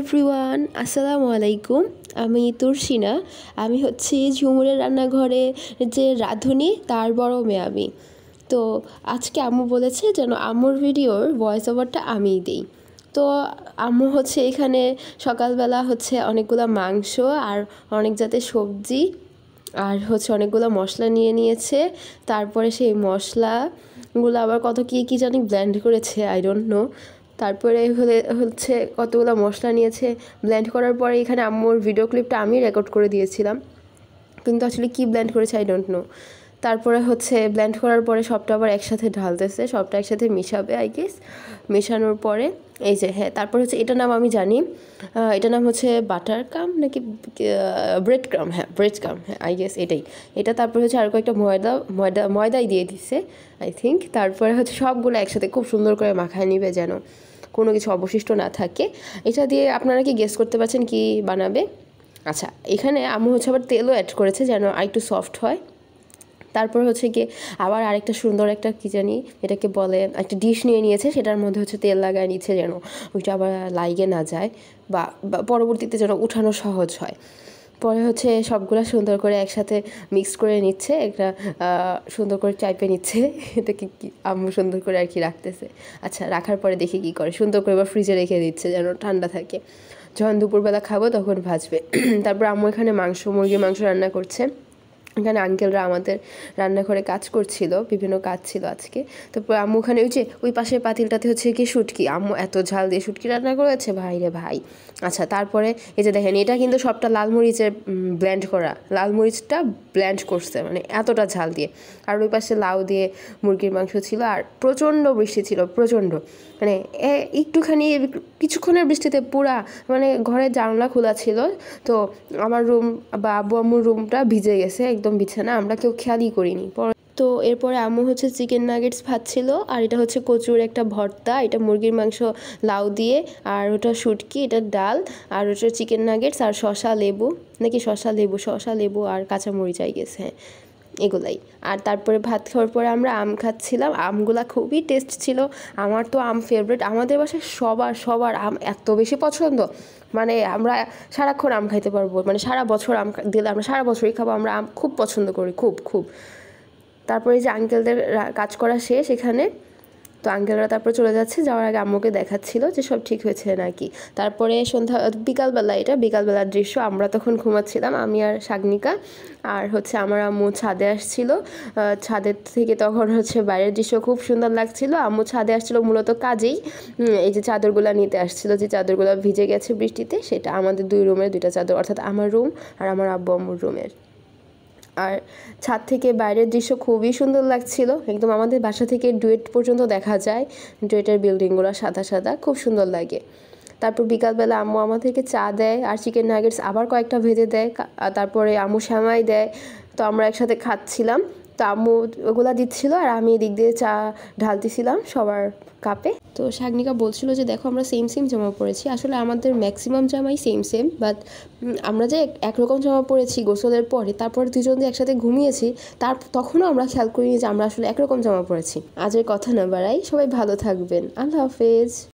Everyone, আসসালামু আলাইকুম। আমি তুর্সিনা। আমি হচ্ছি ঝুমুরের রান্নাঘরে যে রাঁধুনি তার বড় মেয়ে আমি। তো আজকে আম্মু বলেছে যেন আম্মুর ভিডিওর ভয়েস ওভারটা আমিই দিই। তো আম্মু হচ্ছে এখানে সকালবেলা হচ্ছে অনেকগুলো মাংস আর অনেক জাতের সবজি আর হচ্ছে অনেকগুলো মশলা নিয়ে নিয়েছে। তারপরে সেই মশলাগুলো আবার কত কী জানি ব্লেন্ড করেছে, আই ডোন্ট নো। তারপরে হচ্ছে কতগুলো মশলা নিয়েছে, ব্লেন্ড করার পরে এখানে আম্মুর ভিডিও ক্লিপটা আমি রেকর্ড করে দিয়েছিলাম, কিন্তু আসলে কী ব্লেন্ড করেছে আই ডোন্ট নো। তারপরে হচ্ছে ব্লেন্ড করার পরে সবটা আবার একসাথে ঢালতেছে, সবটা একসাথে মিশাবে আই গেস। মেশানোর পরে এই যে তারপর হচ্ছে এটার নাম আমি জানি, এটার নাম হচ্ছে বাটার কাম নাকি bread crumb, bread crumb, I guess এটাই। এটা তারপরে হচ্ছে আর কয়েকটা ময়দাই দিয়ে দিচ্ছে আই থিঙ্ক। তারপরে হচ্ছে সবগুলো একসাথে খুব সুন্দর করে মাখায় নিবে যেন কোনো কিছু অবশিষ্ট না থাকে। এটা দিয়ে আপনারা কি গেস করতে পারছেন কি বানাবে? আচ্ছা, এখানে আম্মু হচ্ছে আবার তেলও অ্যাড করেছে যেন আরেকটু সফট হয়। তারপর হচ্ছে গিয়ে আবার আরেকটা সুন্দর একটা কী জানি এটাকে বলে, একটা ডিশ নিয়ে নিয়েছে, সেটার মধ্যে হচ্ছে তেল লাগায় নিচ্ছে যেন ওইটা আবার লাইগে না যায় বা পরবর্তীতে যেন উঠানো সহজ হয়। পরে হচ্ছে সবগুলা সুন্দর করে একসাথে মিক্স করে নিচ্ছে, একটা সুন্দর করে চাইপে নিচ্ছে। এটাকে কি আম্মু সুন্দর করে আর কি রাখতেছে। আচ্ছা, রাখার পরে দেখি কী করে, সুন্দর করে এবার ফ্রিজে রেখে দিচ্ছে যেন ঠান্ডা থাকে, যখন দুপুরবেলা খাবো তখন ভাজবে। তারপর আম্মু এখানে মুরগির মাংস রান্না করছে। এখানে আঙ্কেলরা আমাদের রান্নাঘরে কাজ করছিল, বিভিন্ন কাজ ছিল আজকে। তারপর আম্মু ওখানে ওই পাশের পাতিলটাতে হচ্ছে কি শুটকি, আম্মু এত ঝাল দিয়ে শুটকি রান্না করেছে ভাই রে ভাই। আচ্ছা, তারপরে এই যে দেখেন, এটা কিন্তু সবটা লাল মরিচের ব্লেন্ড করা, লাল মরিচটা ব্লেন্ড করছে মানে এতটা ঝাল দিয়ে। আর ওই পাশে লাউ দিয়ে মুরগির মাংস ছিল, আর প্রচণ্ড বৃষ্টি ছিল, প্রচণ্ড মানে একটুখানি কিছুক্ষণের বৃষ্টিতে পুরা মানে ঘরের জানলা খোলা ছিল, তো আমার রুম বা আব্বু আম্মুর রুমটা ভিজে গেছে একদম, বিছানা আমরা কেউ খেয়ালই করিনি। তো এরপরে আম্মু হচ্ছে চিকেন নাগেটস ভাজছিল, আর এটা হচ্ছে কচুর একটা ভর্তা, এটা মুরগির মাংস লাউ দিয়ে, আর ওটা শুটকি, এটা ডাল, আর ওটা চিকেন নাগেটস, আর শসা লেবু আর কাঁচামরিচ আই গেছে, হ্যাঁ এগুলাই। আর তারপরে ভাত খাওয়ার পরে আমরা আম খাচ্ছিলাম, আমগুলা খুবই টেস্ট ছিল। আমার তো আম ফেভারিট, আমাদের বাসায় সবার আম এত বেশি পছন্দ, মানে আমরা সারাক্ষণ আম খাইতে পারবো, মানে সারা বছর আম দিলে আমরা সারা বছরই খাবো, আমরা আম খুব পছন্দ করি, খুব। তারপরে যে আঙ্কেলদের কাজ করা শেষ এখানে, তো আঙ্কেলরা তারপরে চলে যাচ্ছে, যাওয়ার আগে আম্মুকে দেখাচ্ছিল যে সব ঠিক হয়েছে নাকি। তারপরে বিকালবেলার দৃশ্য, আমরা তখন ঘুমাচ্ছিলাম, আমি আর শাগনিকা, আর হচ্ছে আমার আম্মু ছাদে আসছিল। ছাদের থেকে তখন হচ্ছে বাইরের দৃশ্য খুব সুন্দর লাগছিল। আম্মু ছাদে আসছিল মূলত কাজেই, এই যে চাদরগুলো নিতে আসছিল, যে চাদরগুলো ভিজে গেছে বৃষ্টিতে, সেটা আমাদের 2 রুমের 2টা চাদর, অর্থাৎ আমার রুম আর আমার আব্বু আম্মুর রুমের। আর ছাদ থেকে বাইরের দৃশ্য খুবই সুন্দর লাগছিল, একদম আমাদের বাসা থেকে ডুয়েট পর্যন্ত দেখা যায়, ডুয়েটের বিল্ডিংগুলো সাদা খুব সুন্দর লাগে। তারপর বিকালবেলা আম্মু আমাদেরকে চা দেয়, আর চিকেন নাগেটস আবার কয়েকটা ভেজে দেয়, তারপরে আম্মু সেমাই দেয়, তো আমরা একসাথে খাচ্ছিলাম। তো আম্মু ওগুলা দিচ্ছিল, আর আমি এদিক দিয়ে চা ঢালতেছিলাম সবার কাপে। তো শাগনিকা বলছিল যে দেখো আমরা সেম জামা পরেছি, আসলে আমাদের ম্যাক্সিমাম জামাই সেম, বাট আমরা যে একরকম জামা পরেছি গোসলের পরে, তারপরে দুজন যে একসাথে ঘুমিয়েছি, তখনও আমরা খেয়াল করিনি যে আমরা আসলে একরকম জামা পরেছি। আজের কথা না বাড়াই, সবাই ভালো থাকবেন, আল্লাহ হাফেজ।